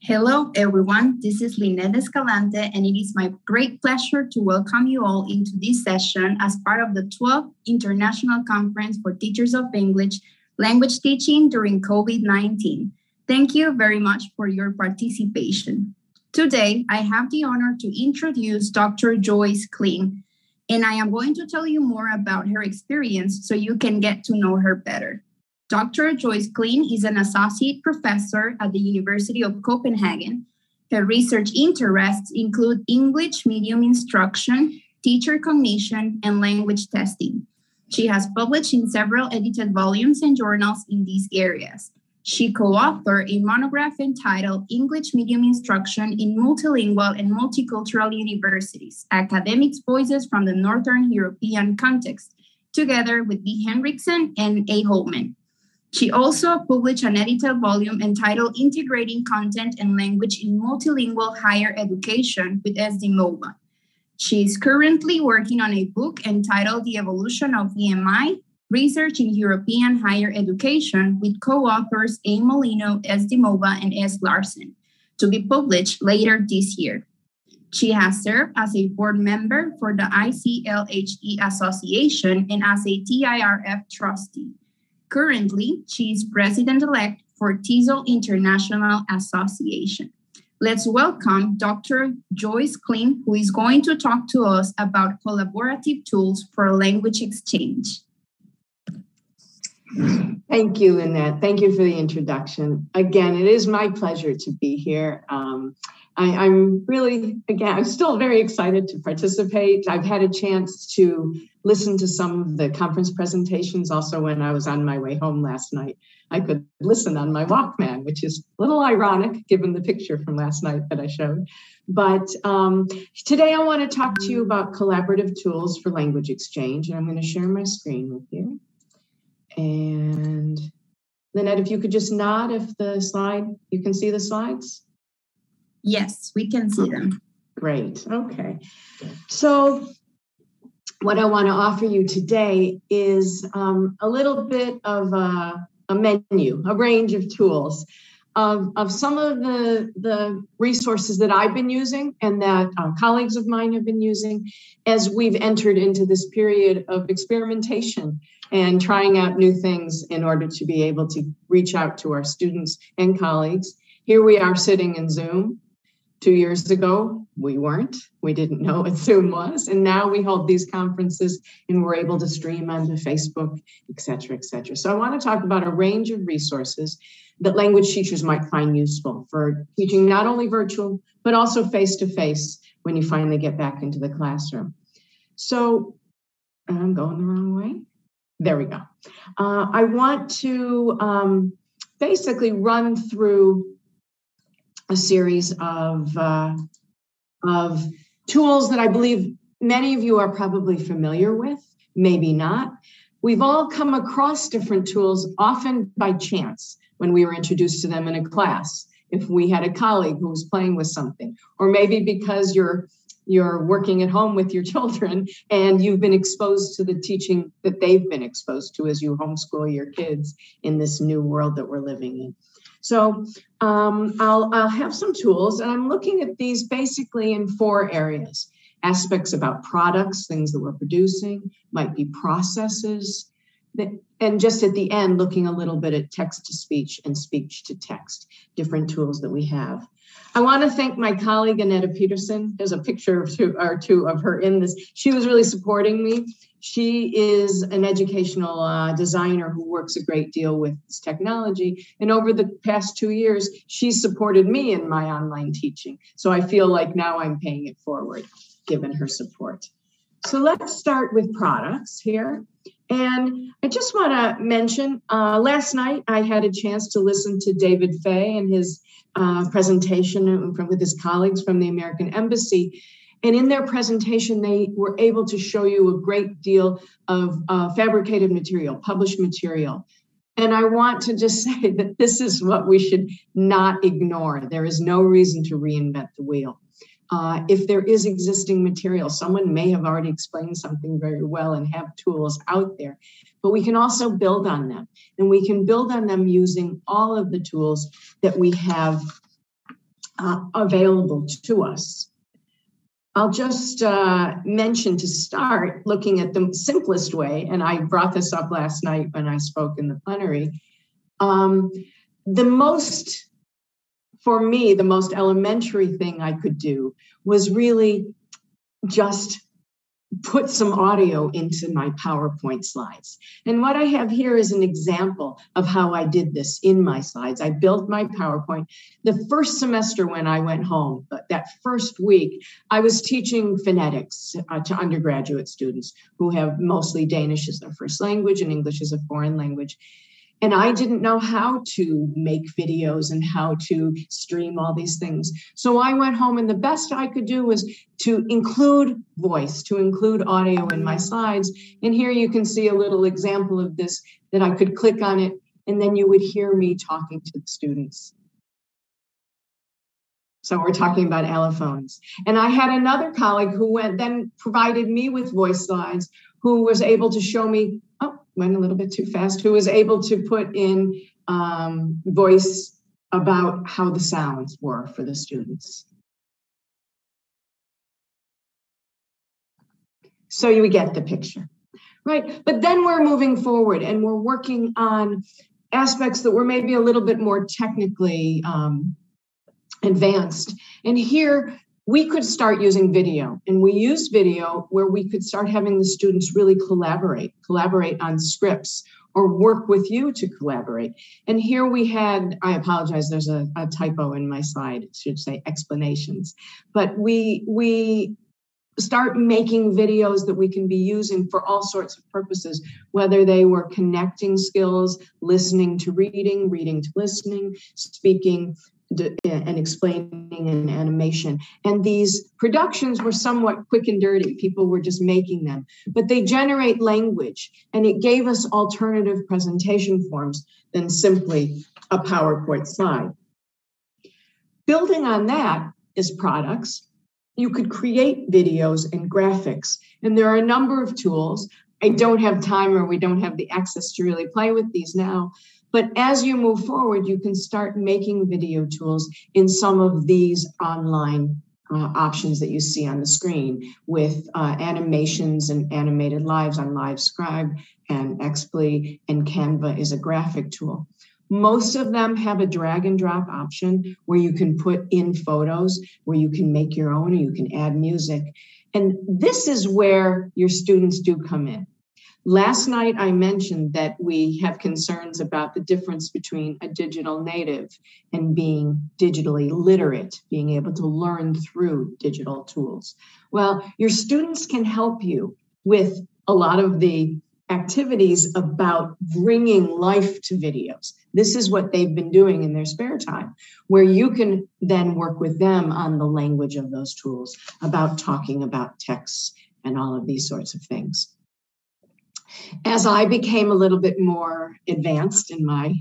Hello, everyone. This is Lynette Escalante, and it is my great pleasure to welcome you all into this session as part of the 12th International Conference for Teachers of English Language Teaching during COVID-19. Thank you very much for your participation. Today, I have the honor to introduce Dr. Joyce Kling, and I am going to tell you more about her experience so you can get to know her better. Dr. Joyce Kling is an associate professor at the University of Copenhagen. Her research interests include English medium instruction, teacher cognition, and language testing. She has published in several edited volumes and journals in these areas. She co-authored a monograph entitled English Medium Instruction in Multilingual and Multicultural Universities, Academics' Voices from the Northern European Context, together with B. Henriksen and A. Holman. She also published an edited volume entitled Integrating Content and Language in Multilingual Higher Education with SDMOVA. She is currently working on a book entitled The Evolution of EMI, Research in European Higher Education with co-authors A. Molino, SDMOVA, and S. Larsen, to be published later this year. She has served as a board member for the ICLHE Association and as a TIRF trustee. Currently, she is president-elect for TESOL International Association. Let's welcome Dr. Joyce Kling, who is going to talk to us about collaborative tools for language exchange. Thank you, Lynette. Thank you for the introduction. Again, it is my pleasure to be here. I'm really, again, I'm still very excited to participate. I've had a chance to listen to some of the conference presentations. Also, when I was on my way home last night, I could listen on my Walkman, which is a little ironic given the picture from last night that I showed. But today I want to talk to you about collaborative tools for language exchange. And I'm going to share my screen with you. And Lynette, if you could just nod if the slide, you can see the slides? Yes, we can see them. Great. Okay. So what I want to offer you today is a little bit of a menu, a range of tools of some of the resources that I've been using and that colleagues of mine have been using as we've entered into this period of experimentation and trying out new things in order to be able to reach out to our students and colleagues. Here we are sitting in Zoom. 2 years ago, we weren't. We didn't know what Zoom was. And now we hold these conferences and we're able to stream onto Facebook, et cetera, et cetera. So I want to talk about a range of resources that language teachers might find useful for teaching not only virtual, but also face-to-face when you finally get back into the classroom. So I'm going the wrong way. There we go. I want to basically run through a series of tools that I believe many of you are probably familiar with, maybe not. We've all come across different tools, often by chance, when we were introduced to them in a class. If we had a colleague who was playing with something, or maybe because you're working at home with your children and you've been exposed to the teaching that they've been exposed to as you homeschool your kids in this new world that we're living in. So I'll have some tools, and I'm looking at these basically in 4 areas. Aspects about products, things that we're producing, might be processes, and just at the end, looking a little bit at text-to-speech and speech-to-text, different tools that we have. I want to thank my colleague, Annetta Peterson. There's a picture or two of her in this. She was really supporting me. She is an educational designer who works a great deal with this technology. And over the past 2 years, she's supported me in my online teaching. So I feel like now I'm paying it forward, given her support. So let's start with products here. And I just want to mention, last night I had a chance to listen to David Fay and his presentation with his colleagues from the American Embassy. And in their presentation, they were able to show you a great deal of fabricated material, published material. And I want to just say that this is what we should not ignore. There is no reason to reinvent the wheel. If there is existing material, someone may have already explained something very well and have tools out there, but we can also build on them. And we can build on them using all of the tools that we have available to us. I'll just mention to start looking at the simplest way, and I brought this up last night when I spoke in the plenary. For me, the most elementary thing I could do was really just put some audio into my PowerPoint slides. And what I have here is an example of how I did this in my slides. I built my PowerPoint. The first semester when I went home, that first week, I was teaching phonetics to undergraduate students who have mostly Danish as their first language and English as a foreign language. And I didn't know how to make videos and how to stream all these things. So I went home, and the best I could do was to include voice, to include audio in my slides. And here you can see a little example of this, that I could click on it, and then you would hear me talking to the students. So we're talking about allophones. And I had another colleague who then provided me with voice slides, who was able to show me, went a little bit too fast, who was able to put in voice about how the sounds were for the students. So you get the picture, right? But then we're moving forward, and we're working on aspects that were maybe a little bit more technically advanced. And here, we could start using video, and we used video where we could start having the students really collaborate on scripts, or work with you to collaborate. And here we had, I apologize, there's a typo in my slide, it should say explanations. But we start making videos that we can be using for all sorts of purposes, whether they were connecting skills, listening to reading, reading to listening, speaking, and explaining and animation. And these productions were somewhat quick and dirty. People were just making them, but they generate language, and it gave us alternative presentation forms than simply a PowerPoint slide. Building on that is products. You could create videos and graphics, and there are a number of tools. I don't have time, or we don't have the access to really play with these now. But as you move forward, you can start making video tools in some of these online options that you see on the screen, with animations and animated lives on LiveScribe and XPLE, and Canva is a graphic tool. Most of them have a drag and drop option where you can put in photos, where you can make your own, or you can add music. And this is where your students do come in. Last night, I mentioned that we have concerns about the difference between a digital native and being digitally literate, being able to learn through digital tools. Well, your students can help you with a lot of the activities about bringing life to videos. This is what they've been doing in their spare time, where you can then work with them on the language of those tools, about talking about texts and all of these sorts of things. As I became a little bit more advanced in my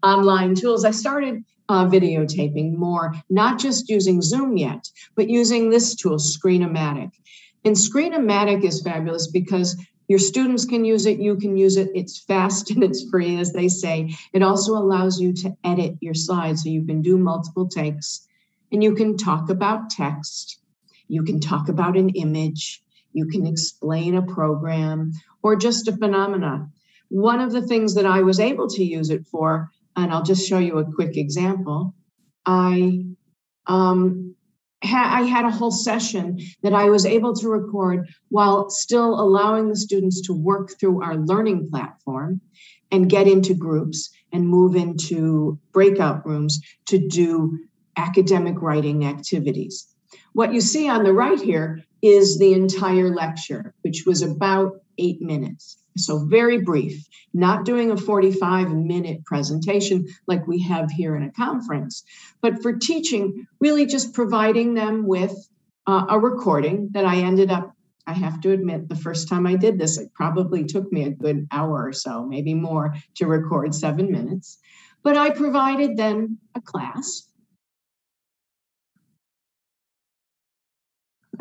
online tools, I started videotaping more, not just using Zoom yet, but using this tool, Screen-O-Matic. And Screen-O-Matic is fabulous because your students can use it, you can use it, it's fast and it's free, as they say. It also allows you to edit your slides, so you can do multiple takes, and you can talk about text, you can talk about an image, you can explain a program, or just a phenomenon. One of the things that I was able to use it for, and I'll just show you a quick example, I had a whole session that I was able to record while still allowing the students to work through our learning platform and get into groups and move into breakout rooms to do academic writing activities. What you see on the right here is the entire lecture, which was about 8 minutes. So very brief, not doing a 45-minute presentation like we have here in a conference, but for teaching, really just providing them with a recording that I ended up, I have to admit, the first time I did this, it probably took me a good hour or so, maybe more, to record 7 minutes. But I provided then a class.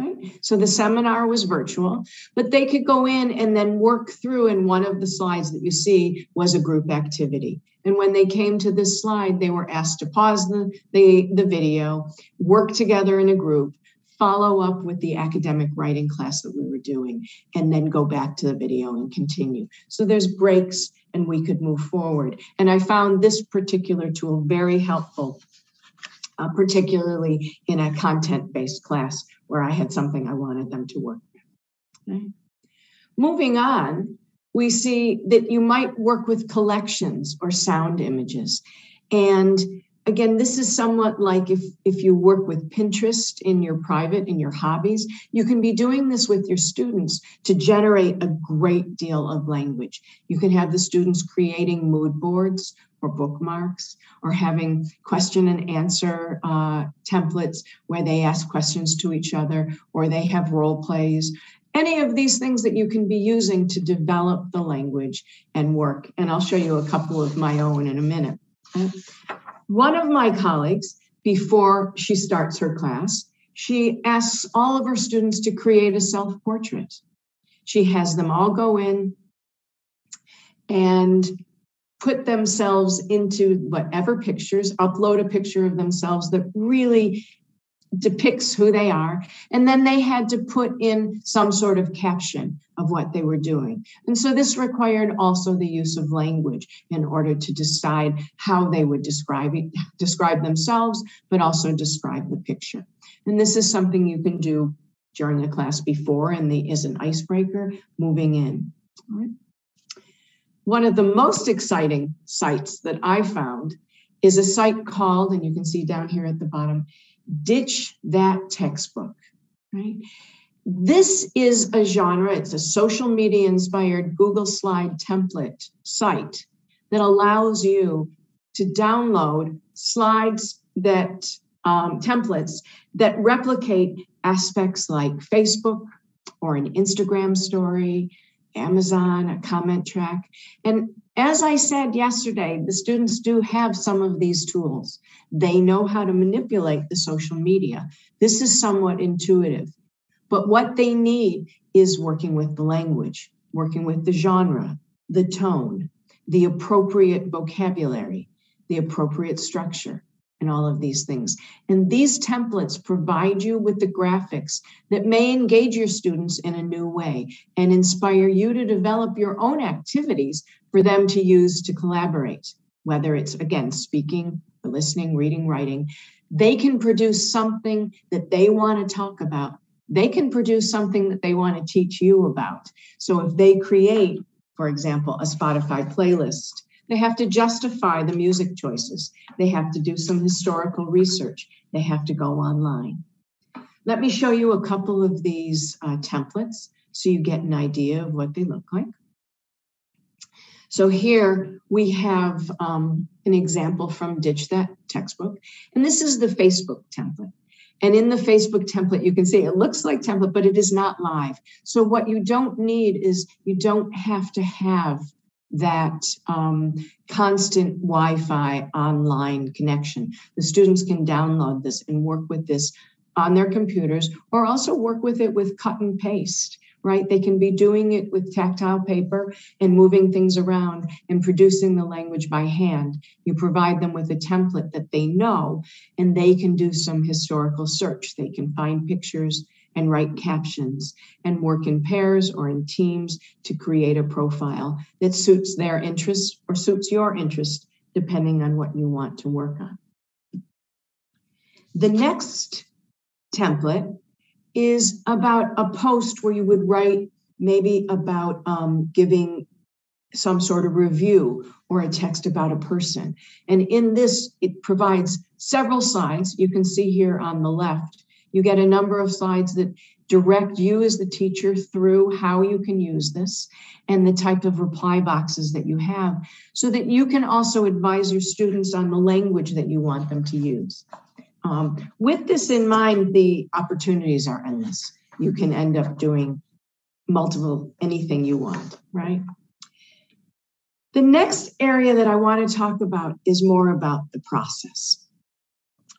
Right? So the seminar was virtual, but they could go in and then work through, and one of the slides that you see was a group activity. And when they came to this slide, they were asked to pause the video, work together in a group, follow up with the academic writing class that we were doing, and then go back to the video and continue. So there's breaks and we could move forward. And I found this particular tool very helpful, particularly in a content-based class where I had something I wanted them to work with. Okay. Moving on, we see that you might work with collections or sound images. And again, this is somewhat like if you work with Pinterest in your hobbies, you can be doing this with your students to generate a great deal of language. You can have the students creating mood boards or bookmarks, or having question and answer templates where they ask questions to each other, or they have role plays. Any of these things that you can be using to develop the language and work. And I'll show you a couple of my own in a minute. One of my colleagues, before she starts her class, she asks all of her students to create a self-portrait. She has them all go in and put themselves into whatever pictures, upload a picture of themselves that really depicts who they are. And then they had to put in some sort of caption of what they were doing. And so this required also the use of language in order to decide how they would describe themselves, but also describe the picture. And this is something you can do during the class before, and is an icebreaker moving in. All right. One of the most exciting sites that I found is a site called, and you can see down here at the bottom, Ditch That Textbook, right? This is a genre, it's a social media inspired Google slide template site that allows you to download slides that, templates that replicate aspects like Facebook or an Instagram story, Amazon, a comment track. And as I said yesterday, the students do have some of these tools. They know how to manipulate the social media. This is somewhat intuitive, but what they need is working with the language, working with the genre, the tone, the appropriate vocabulary, the appropriate structure, and all of these things. And these templates provide you with the graphics that may engage your students in a new way and inspire you to develop your own activities for them to use to collaborate, whether it's, again, speaking, listening, reading, writing. They can produce something that they want to talk about. They can produce something that they want to teach you about. So if they create, for example, a Spotify playlist, they have to justify the music choices. They have to do some historical research. They have to go online. Let me show you a couple of these templates so you get an idea of what they look like. So here we have an example from Ditch That Textbook. And this is the Facebook template. And in the Facebook template, you can see it looks like template, but it is not live. So what you don't need is you don't have to have that constant Wi-Fi online connection. The students can download this and work with this on their computers, or also work with it with cut and paste, right? They can be doing it with tactile paper and moving things around and producing the language by hand. You provide them with a template that they know, and they can do some historical search. They can find pictures and write captions and work in pairs or in teams to create a profile that suits their interests or suits your interest, depending on what you want to work on. The next template is about a post where you would write maybe about giving some sort of review or a text about a person. And in this, it provides several slides. You can see here on the left, you get a number of slides that direct you as the teacher through how you can use this and the type of reply boxes that you have, so that you can also advise your students on the language that you want them to use. With this in mind, the opportunities are endless. You can end up doing anything you want, right? The next area that I want to talk about is more about the process.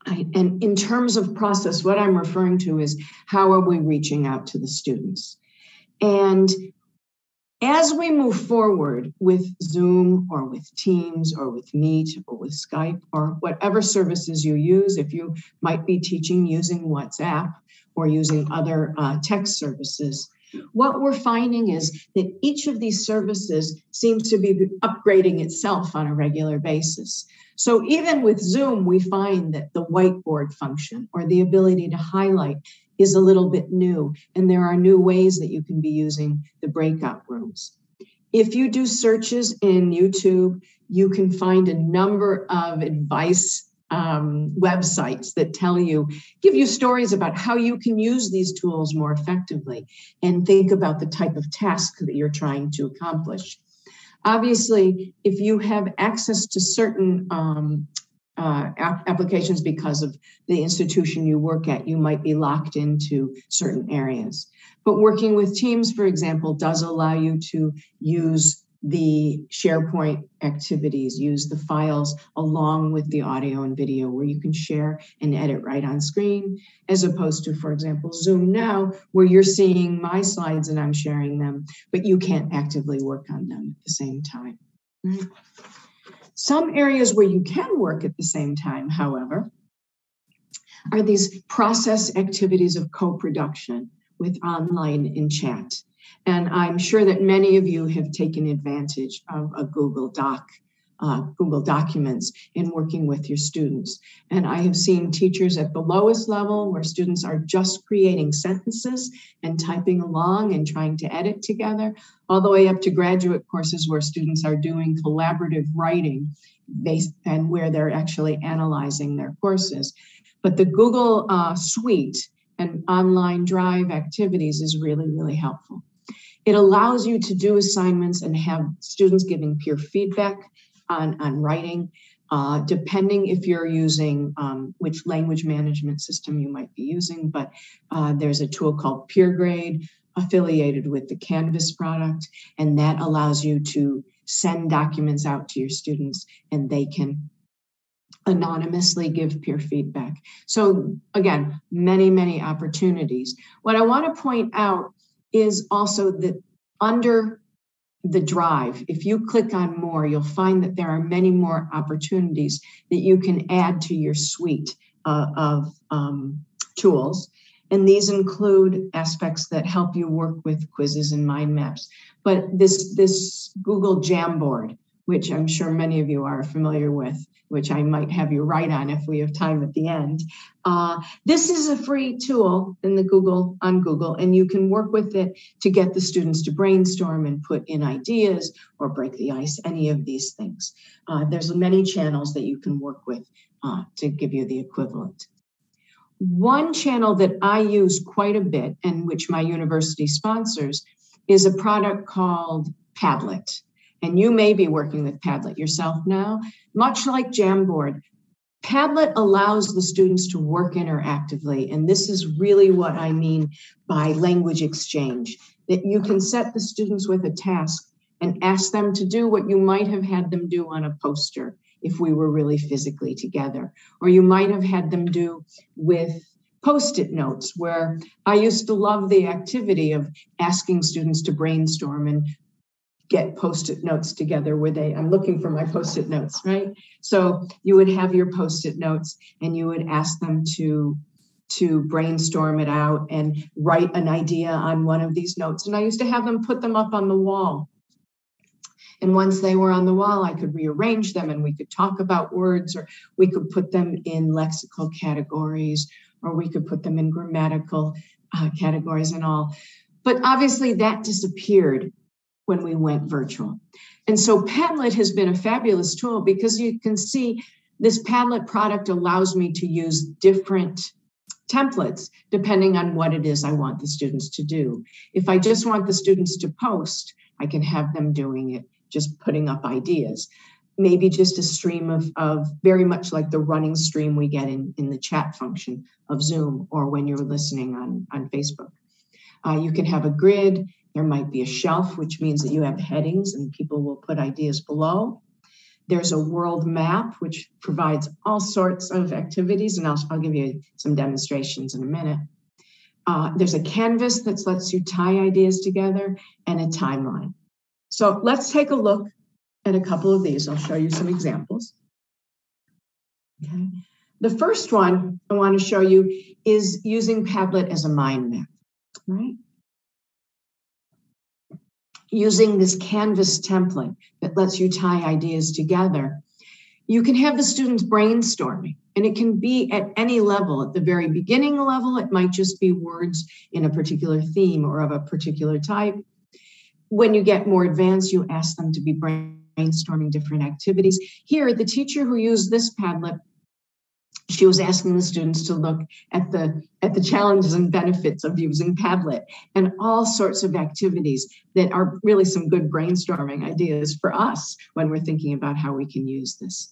And in terms of process, what I'm referring to is how are we reaching out to the students? And as we move forward with Zoom or with Teams or with Meet or with Skype or whatever services you use, if you might be teaching using WhatsApp or using other text services, what we're finding is that each of these services seems to be upgrading itself on a regular basis. So even with Zoom, we find that the whiteboard function or the ability to highlight is a little bit new, and there are new ways that you can be using the breakout rooms. If you do searches in YouTube, you can find a number of advice websites that give you stories about how you can use these tools more effectively and think about the type of task that you're trying to accomplish. Obviously, if you have access to certain applications because of the institution you work at, you might be locked into certain areas. But working with Teams, for example, does allow you to use the SharePoint activities, use the files along with the audio and video where you can share and edit right on screen, as opposed to, for example, Zoom now, where you're seeing my slides and I'm sharing them, but you can't actively work on them at the same time. Right? Some areas where you can work at the same time, however, are these process activities of co-production with online and chat. And I'm sure that many of you have taken advantage of a Google Documents in working with your students. And I have seen teachers at the lowest level where students are just creating sentences and typing along and trying to edit together, all the way up to graduate courses where students are doing collaborative writing and where they're actually analyzing their courses. But the Google Suite and online Drive activities is really, really helpful. It allows you to do assignments and have students giving peer feedback on writing, depending if you're using which language management system you might be using. But there's a tool called PeerGrade affiliated with the Canvas product, and that allows you to send documents out to your students and they can anonymously give peer feedback. So again, many, many opportunities. What I want to point out is also that under the Drive, if you click on more, you'll find that there are many more opportunities that you can add to your suite of tools. And these include aspects that help you work with quizzes and mind maps. But this Google Jamboard, which I'm sure many of you are familiar with, which I might have you write on if we have time at the end. This is a free tool in the Google, and you can work with it to get the students to brainstorm and put in ideas or break the ice, any of these things. There's many channels that you can work with to give you the equivalent. One channel that I use quite a bit and which my university sponsors is a product called Padlet. And you may be working with Padlet yourself now. Much like Jamboard, Padlet allows the students to work interactively. And this is really what I mean by language exchange, that you can set the students with a task and ask them to do what you might have had them do on a poster if we were really physically together, or you might have had them do with Post-it notes, where I used to love the activity of asking students to brainstorm and get Post-it notes together where I'm looking for my Post-it notes, right? So you would have your Post-it notes and you would ask them to brainstorm it out and write an idea on one of these notes. And I used to have them put them up on the wall. And once they were on the wall, I could rearrange them and we could talk about words, or we could put them in lexical categories, or we could put them in grammatical categories and all. But obviously that disappeared when we went virtual. And so Padlet has been a fabulous tool because you can see this Padlet product allows me to use different templates depending on what it is I want the students to do. If I just want the students to post, I can have them doing it, just putting up ideas. Maybe just a stream of very much like the running stream we get in the chat function of Zoom or when you're listening on Facebook. You can have a grid. There might be a shelf, which means that you have headings and people will put ideas below. There's a world map, which provides all sorts of activities, and I'll give you some demonstrations in a minute. There's a canvas that lets you tie ideas together, and a timeline. So let's take a look at a couple of these. I'll show you some examples. Okay. The first one I want to show you is using Padlet as a mind map, right? Using this canvas template that lets you tie ideas together, you can have the students brainstorming, and it can be at any level. At the very beginning level, it might just be words in a particular theme or of a particular type. When you get more advanced, you ask them to be brainstorming different activities. Here, the teacher who used this Padlet, she was asking the students to look at the challenges and benefits of using Padlet and all sorts of activities that are really some good brainstorming ideas for us when we're thinking about how we can use this.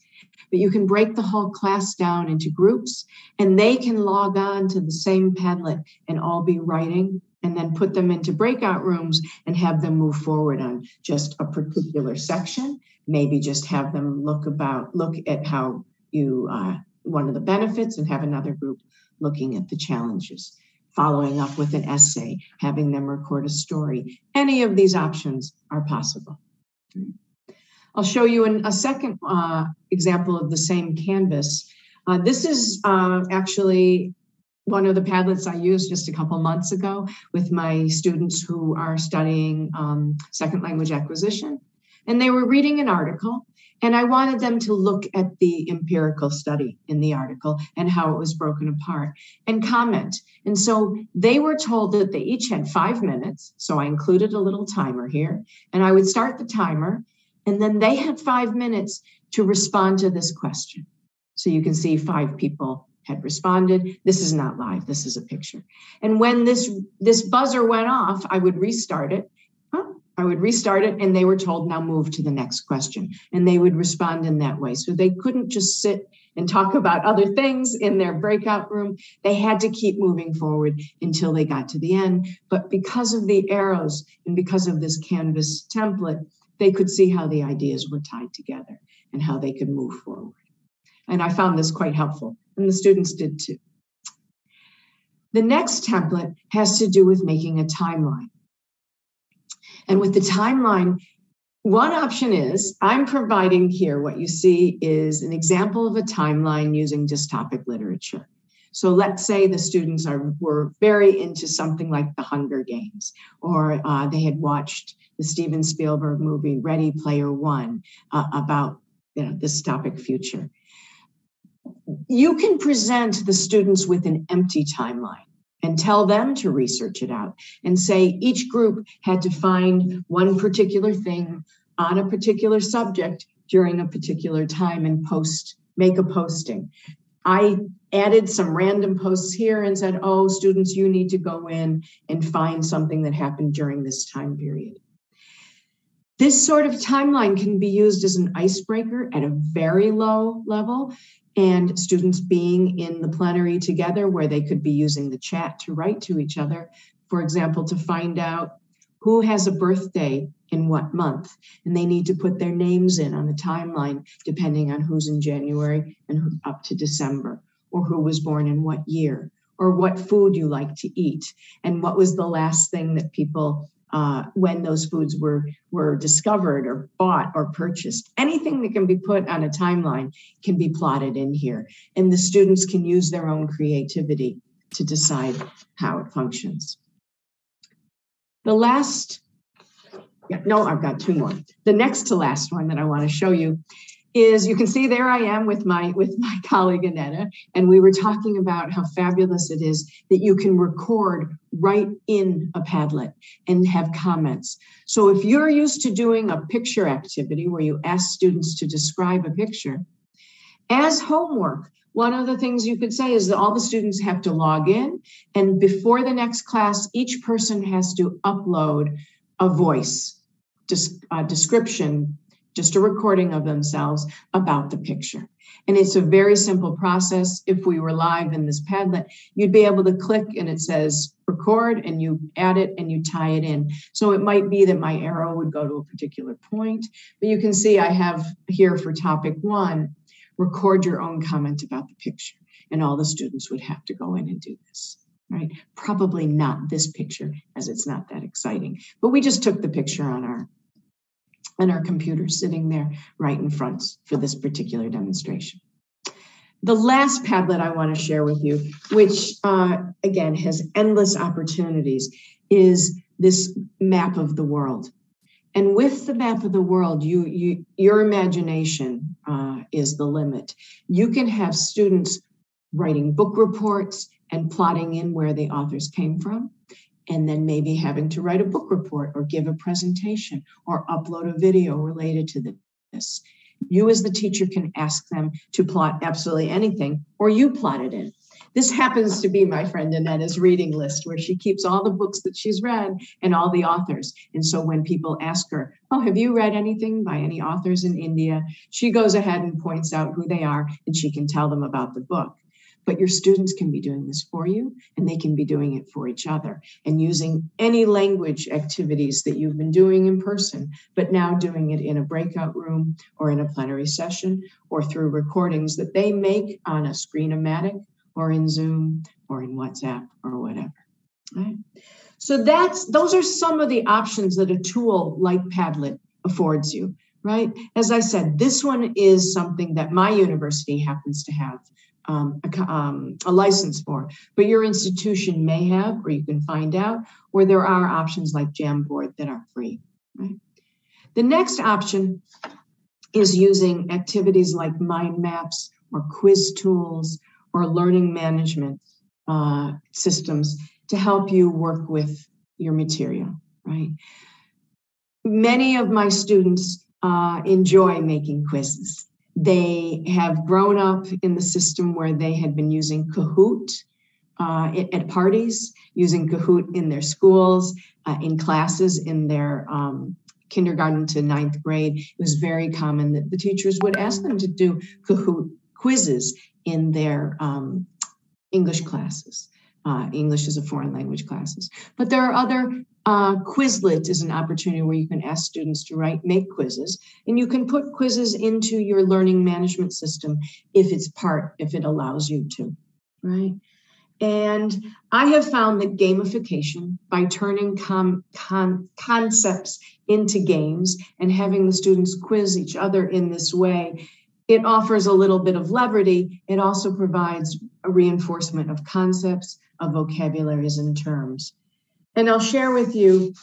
But you can break the whole class down into groups, and they can log on to the same Padlet and all be writing, and then put them into breakout rooms and have them move forward on just a particular section. Maybe just have them look at how you one of the benefits, and have another group looking at the challenges, following up with an essay, having them record a story. Any of these options are possible. I'll show you a second example of the same canvas. This is actually one of the Padlets I used just a couple months ago with my students who are studying second language acquisition. And they were reading an article, and I wanted them to look at the empirical study in the article and how it was broken apart and comment. And so they were told that they each had 5 minutes. So I included a little timer here, and I would start the timer, and then they had 5 minutes to respond to this question. So you can see 5 people had responded. This is not live, this is a picture. And when this buzzer went off, I would restart it. And they were told, now move to the next question. And they would respond in that way. So they couldn't just sit and talk about other things in their breakout room. They had to keep moving forward until they got to the end. But because of the arrows and because of this Canvas template, they could see how the ideas were tied together and how they could move forward. And I found this quite helpful, and the students did too. The next template has to do with making a timeline. And with the timeline, one option is, I'm providing here, what you see is an example of a timeline using dystopic literature. So let's say the students were very into something like The Hunger Games, or they had watched the Steven Spielberg movie Ready Player One about dystopic future. You can present the students with an empty timeline and tell them to research it out and say each group had to find one particular thing on a particular subject during a particular time and make a posting. I added some random posts here and said, oh, students, you need to go in and find something that happened during this time period. This sort of timeline can be used as an icebreaker at a very low level, and students being in the plenary together where they could be using the chat to write to each other, for example, to find out who has a birthday in what month, and they need to put their names in on the timeline depending on who's in January and up to December, or who was born in what year, or what food you like to eat, and what was the last thing that people when those foods were discovered or bought or purchased. Anything that can be put on a timeline can be plotted in here, and the students can use their own creativity to decide how it functions. I've got 2 more. The next to last one that I want to show you is, you can see there I am with my colleague Annetta, and we were talking about how fabulous it is that you can record right in a Padlet and have comments. So if you're used to doing a picture activity where you ask students to describe a picture, as homework, one of the things you could say is that all the students have to log in, and before the next class, each person has to upload a voice description, just a recording of themselves about the picture. And it's a very simple process. If we were live in this Padlet, you'd be able to click and it says record and you add it and you tie it in. So it might be that my arrow would go to a particular point, but you can see I have here for topic 1, record your own comment about the picture. And all the students would have to go in and do this, right? Probably not this picture, as it's not that exciting, but we just took the picture on our computer sitting there right in front for this particular demonstration. The last Padlet I want to share with you, which again has endless opportunities, is this map of the world. And with the map of the world, your imagination is the limit. You can have students writing book reports and plotting in where the authors came from, and then maybe having to write a book report or give a presentation or upload a video related to this. You as the teacher can ask them to plot absolutely anything, or you plot it in. This happens to be my friend Annetta's reading list, where she keeps all the books that she's read and all the authors. And so when people ask her, oh, have you read anything by any authors in India? She goes ahead and points out who they are, and she can tell them about the book. But your students can be doing this for you, and they can be doing it for each other and using any language activities that you've been doing in person, but now doing it in a breakout room or in a plenary session or through recordings that they make on a Screen-O-Matic or in Zoom or in WhatsApp or whatever. Right? So those are some of the options that a tool like Padlet affords you, right? As I said, this one is something that my university happens to have a license for, but your institution may have, or you can find out, or there are options like Jamboard that are free, right? The next option is using activities like mind maps or quiz tools or learning management systems to help you work with your material, right? Many of my students enjoy making quizzes. They have grown up in the system where they had been using Kahoot at parties, using Kahoot in their schools, in classes in their kindergarten to 9th grade. It was very common that the teachers would ask them to do Kahoot quizzes in their English classes. English as a foreign language classes. But there are other, Quizlet is an opportunity where you can ask students to make quizzes, and you can put quizzes into your learning management system if it allows you to, right? And I have found that gamification, by turning concepts into games and having the students quiz each other in this way, it offers a little bit of levity. It also provides a reinforcement of concepts, of vocabularies and terms. And I'll share with you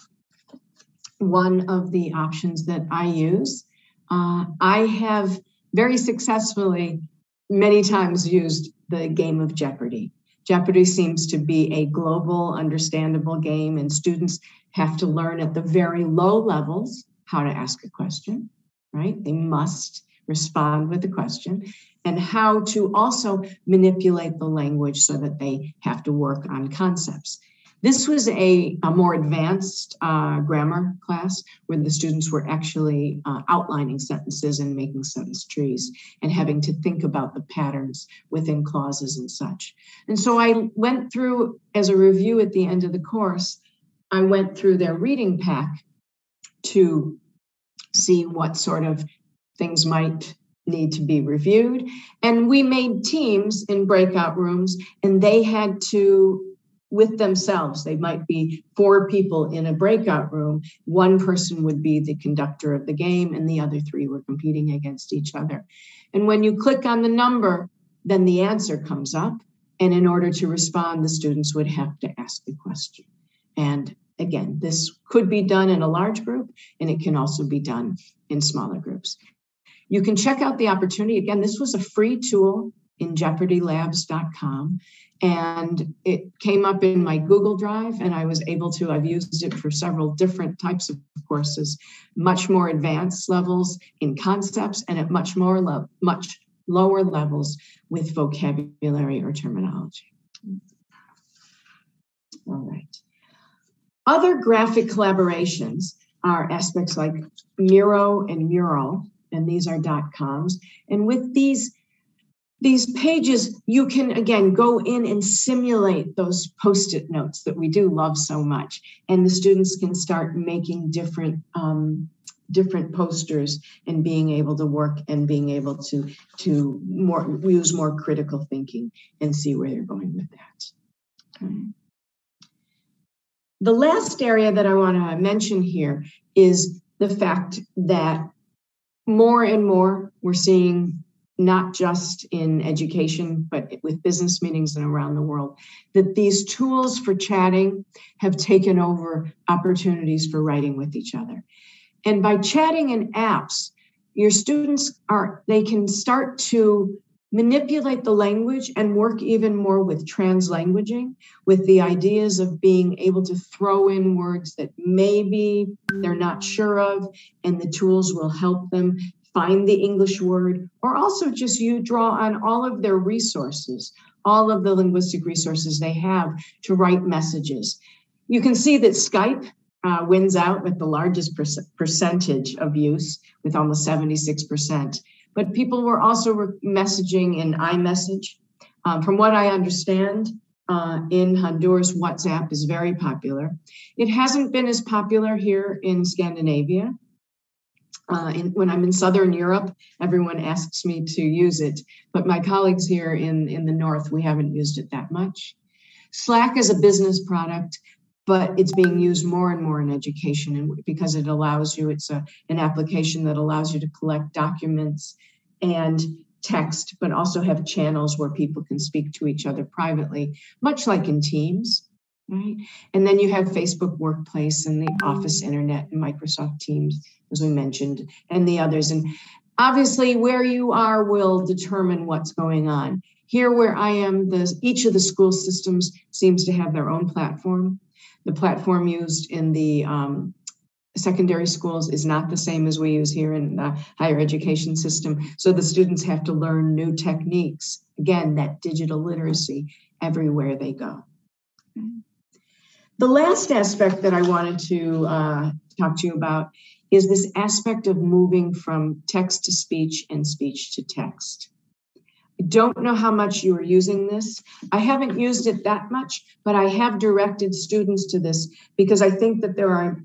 one of the options that I use. I have very successfully many times used the game of Jeopardy. Jeopardy seems to be a global, understandable game, and students have to learn at the very low levels how to ask a question, right? They must respond with a question, and how to also manipulate the language so that they have to work on concepts. This was a more advanced grammar class where the students were actually outlining sentences and making sentence trees and having to think about the patterns within clauses and such. And so I went through, as a review at the end of the course, I went through their reading pack to see what sort of things might need to be reviewed. And we made teams in breakout rooms, and they had to, with themselves, they might be 4 people in a breakout room. One person would be the conductor of the game, and the other 3 were competing against each other. And when you click on the number, then the answer comes up. And in order to respond, the students would have to ask the question. And again, this could be done in a large group, and it can also be done in smaller groups. You can check out the opportunity. Again, this was a free tool in jeopardylabs.com, and it came up in my Google Drive, and I was able to, I've used it for several different types of courses, much more advanced levels in concepts and at much lower levels with vocabulary or terminology. All right. Other graphic collaborations are aspects like Miro and Mural, and these are .coms. And with these, These pages, you can, again, go in and simulate those Post-it notes that we do love so much. And the students can start making different posters and being able to work and being able to use more critical thinking and see where they're going with that. Okay. The last area that I want to mention here is the fact that more and more we're seeing, not just in education, but with business meetings and around the world, that these tools for chatting have taken over opportunities for writing with each other. And by chatting in apps, your students they can start to manipulate the language and work even more with translanguaging, with the ideas of being able to throw in words that maybe they're not sure of, and the tools will help them find the English word, or also just you draw on all of their resources, all of the linguistic resources they have to write messages. You can see that Skype wins out with the largest percentage of use, with almost 76%. But people were also messaging in iMessage. From what I understand, in Honduras, WhatsApp is very popular. It hasn't been as popular here in Scandinavia. When I'm in Southern Europe, everyone asks me to use it, but my colleagues here in the North, we haven't used it that much. Slack is a business product, but it's being used more and more in education, and because it allows you, it's an application that allows you to collect documents and text, but also have channels where people can speak to each other privately, much like in Teams. Right. And then you have Facebook Workplace and the Office Internet and Microsoft Teams, as we mentioned, and the others. And obviously where you are will determine what's going on. Here where I am, each of the school systems seems to have their own platform. The platform used in the secondary schools is not the same as we use here in the higher education system. So the students have to learn new techniques. Again, that digital literacy everywhere they go. The last aspect that I wanted to talk to you about is this aspect of moving from text to speech and speech to text. I don't know how much you are using this. I haven't used it that much, but I have directed students to this because I think that there are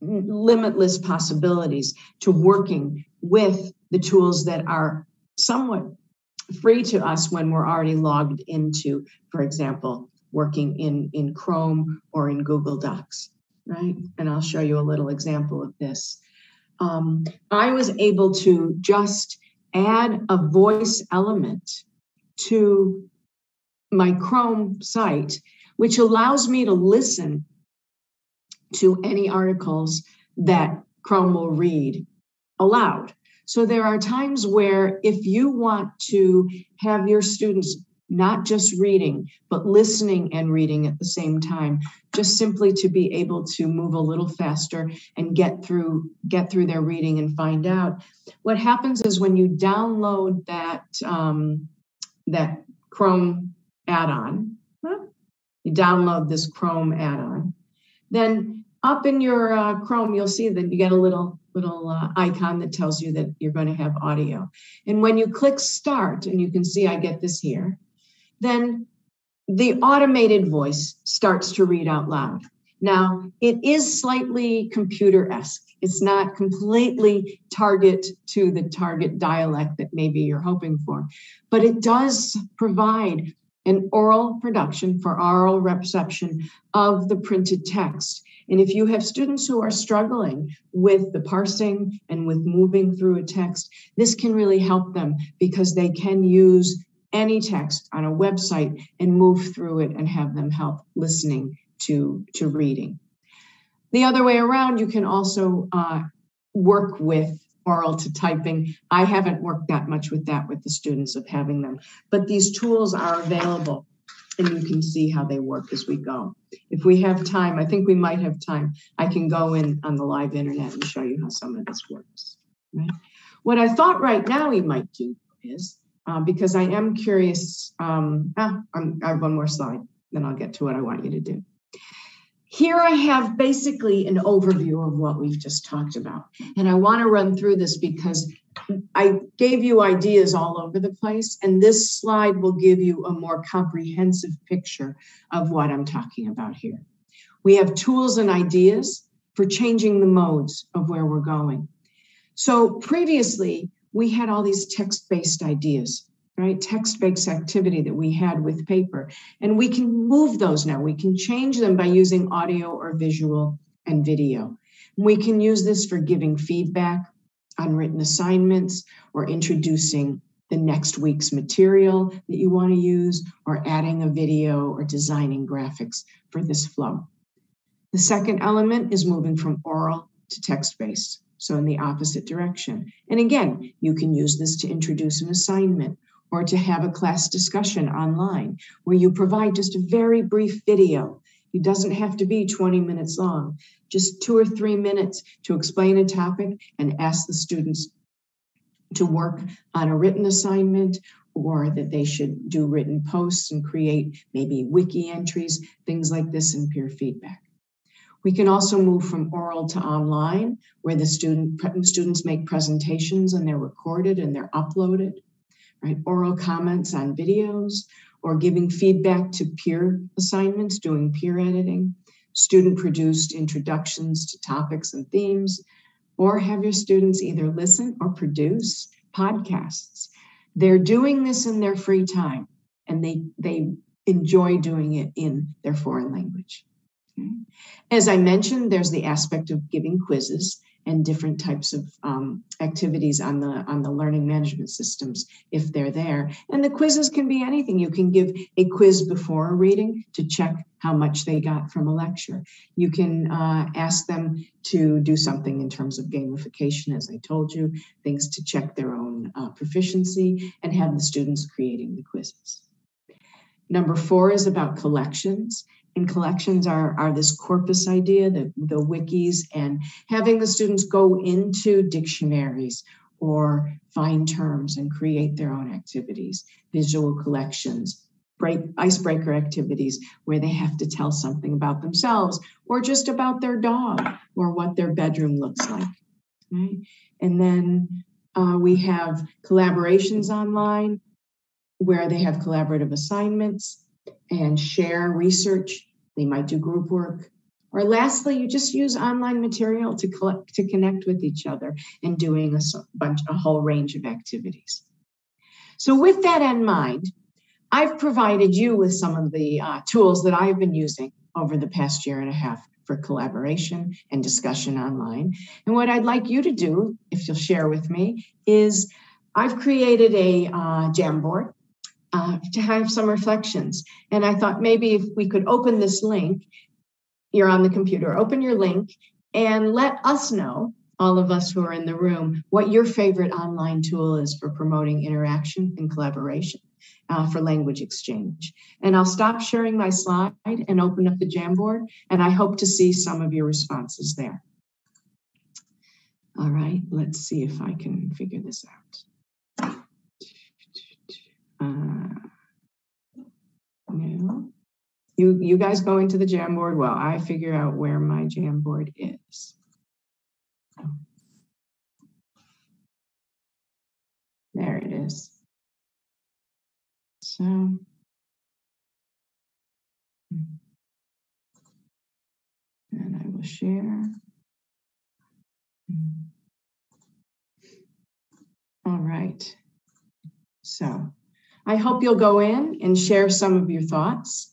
limitless possibilities to working with the tools that are somewhat free to us when we're already logged into, for example, working in Chrome or in Google Docs, right? And I'll show you a little example of this. I was able to just add a voice element to my Chrome site, which allows me to listen to any articles that Chrome will read aloud. So there are times where if you want to have your students not just reading, but listening and reading at the same time, just simply to be able to move a little faster and get through their reading and find out. What happens is when you download that Chrome add-on, you download this Chrome add-on, then up in your Chrome, you'll see that you get a little icon that tells you that you're going to have audio. And when you click start, and you can see I get this here, then the automated voice starts to read out loud. Now, it is slightly computer-esque. It's not completely target to the target dialect that maybe you're hoping for, but it does provide an oral production for oral reception of the printed text. And if you have students who are struggling with the parsing and with moving through a text, this can really help them because they can use any text on a website and move through it and have them help listening to reading. The other way around, you can also work with oral to typing. I haven't worked that much with that with the students of having them, but these tools are available and you can see how they work as we go. If we have time, I think we might have time, I can go in on the live internet and show you how some of this works. Right? What I thought right now we might do is, because I am curious, I have one more slide, then I'll get to what I want you to do. Here I have basically an overview of what we've just talked about. And I want to run through this because I gave you ideas all over the place, and this slide will give you a more comprehensive picture of what I'm talking about here. We have tools and ideas for changing the modes of where we're going. So previously, we had all these text-based ideas, right? Text-based activity that we had with paper. And we can move those now. We can change them by using audio or visual and video. We can use this for giving feedback on written assignments or introducing the next week's material that you want to use, or adding a video or designing graphics for this flow. The second element is moving from oral to text-based, so in the opposite direction. And again, you can use this to introduce an assignment or to have a class discussion online where you provide just a very brief video. It doesn't have to be 20 minutes long, just 2 or 3 minutes to explain a topic and ask the students to work on a written assignment, or that they should do written posts and create maybe wiki entries, things like this, and peer feedback. We can also move from oral to online, where the students make presentations and they're recorded and they're uploaded, right? Oral comments on videos, or giving feedback to peer assignments, doing peer editing, student-produced introductions to topics and themes, or have your students either listen or produce podcasts. They're doing this in their free time, and they enjoy doing it in their foreign language. Okay. As I mentioned, there's the aspect of giving quizzes and different types of activities on the learning management systems if they're there. And the quizzes can be anything. You can give a quiz before a reading to check how much they got from a lecture. You can ask them to do something in terms of gamification, as I told you, things to check their own proficiency, and have the students creating the quizzes. Number 4 is about collections. And collections are this corpus idea, the wikis, and having the students go into dictionaries or find terms and create their own activities, visual collections, icebreaker activities where they have to tell something about themselves or just about their dog or what their bedroom looks like. Right? And then we have collaborations online where they have collaborative assignments and share research. They might do group work. Or lastly, you just use online material to connect with each other and doing a whole range of activities. So with that in mind, I've provided you with some of the tools that I've been using over the past year and a half for collaboration and discussion online. And what I'd like you to do, if you'll share with me, is I've created a Jamboard to have some reflections. And I thought maybe if we could open this link, you're on the computer, open your link and let us know, all of us who are in the room, what your favorite online tool is for promoting interaction and collaboration for language exchange. And I'll stop sharing my slide and open up the Jamboard, and I hope to see some of your responses there. All right, let's see if I can figure this out. No. You guys go into the Jamboard while I figure out where my Jamboard is. There it is. So, and I will share. All right. So I hope you'll go in and share some of your thoughts,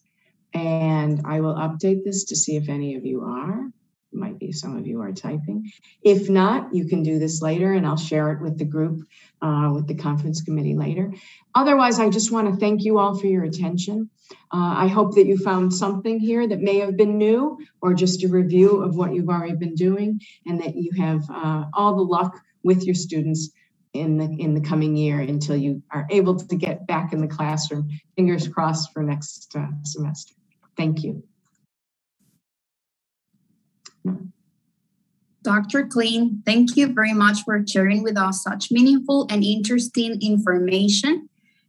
and I will update this to see if any of you are. It might be some of you are typing. If not, you can do this later, and I'll share it with the group, with the conference committee later. Otherwise, I just want to thank you all for your attention. I hope that you found something here that may have been new or just a review of what you've already been doing, and that you have all the luck with your students in the coming year until you are able to get back in the classroom. Fingers crossed for next semester. Thank you. Dr. Kling, thank you very much for sharing with us such meaningful and interesting information.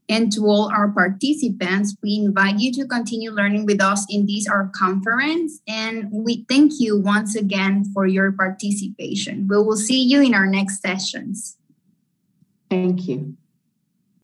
And to all our participants, we invite you to continue learning with us in this our conference. And we thank you once again for your participation. We will see you in our next sessions. Thank you.